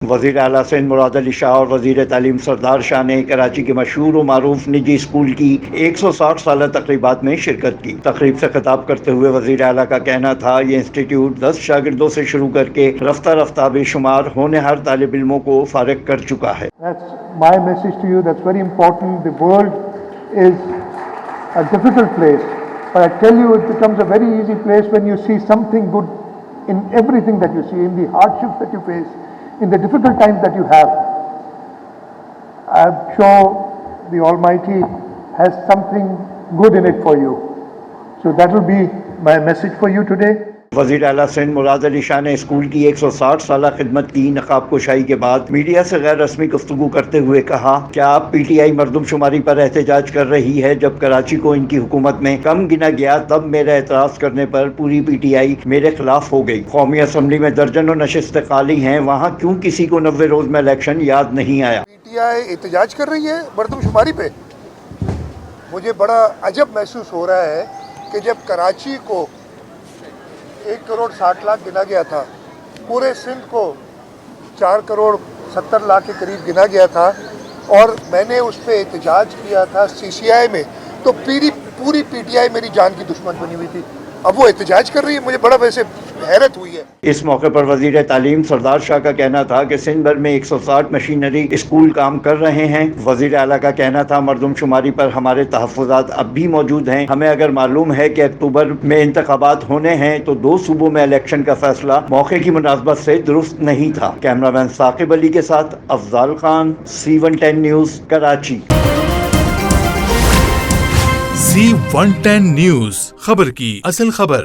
وزیر اعلیٰ سندھ مراد علی شاہ اور وزیر تعلیم سردار شاہ نے کراچی کے مشہور و معروف نجی اسکول کی 160 سالہ تقریبات میں شرکت کی۔ تقریب سے خطاب کرتے ہوئے وزیر اعلیٰ کا کہنا تھا، یہ انسٹیٹیوٹ 10 شاگردوں سے شروع کر کے رفتہ رفتہ بے شمار ہونہار طالب علموں کو فارغ کر چکا ہے۔ That's my message to you. That's very important. The world is a difficult place, but I tell you, it becomes a very easy place when you see something good in everything that you see, in the hardships that you face, in the difficult times that you have. I'm sure the Almighty has something good in it for you. So that will be my message for you today. وزیر اعلیٰ سندھ مراد علی شاہ نے school کی 160 سالہ خدمت کی نقاب کشائی کے بعد میڈیا سے غیر رسمی گفتگو کرتے ہوئے کہا، کیا اب پی ٹی آئی مردم شماری پر احتجاج کر رہی ہے؟ جب کراچی کو ان کی حکومت میں کم گنا گیا تب میرا اعتراض کرنے پر پوری پی ٹی آئی میرے خلاف ہو گئی۔ قومی اسمبلی میں درجنوں نشستیں خالی ہیں، وہاں کیوں کسی کو 90 روز میں الیکشن یاد نہیں آیا؟ پی ٹی آئی احتجاج کر رہی ہے مردم شماری پہ۔ مجھے بڑا عجب محسوس ہو رہا ہے کہ جب کراچی کو 1 کروڑ 60 لاکھ گنا گیا تھا، پورے سندھ کو 4 کروڑ 70 لاکھ کے قریب گنا گیا تھا، اور میں نے اس پہ احتجاج کیا تھا سی سی آئی میں، تو پوری پی ٹی آئی میری جان کی دشمن بنی ہوئی تھی۔ اب وہ احتجاج کر رہی ہے، مجھے بڑا ویسے حیرت ہوئی ہے۔ اس موقع پر وزیر تعلیم سردار شاہ کا کہنا تھا کہ سندھ بھر میں 160 مشینری اسکول کام کر رہے ہیں۔ وزیر اعلیٰ کا کہنا تھا، مردم شماری پر ہمارے تحفظات اب بھی موجود ہیں۔ ہمیں اگر معلوم ہے کہ اکتوبر میں انتخابات ہونے ہیں تو 2 صوبوں میں الیکشن کا فیصلہ موقع کی مناسبت سے درست نہیں تھا۔ کیمرہ مین ثاقب علی کے ساتھ Afzal Khan, C110 news, Karachi. C110 news, خبر کی اصل خبر۔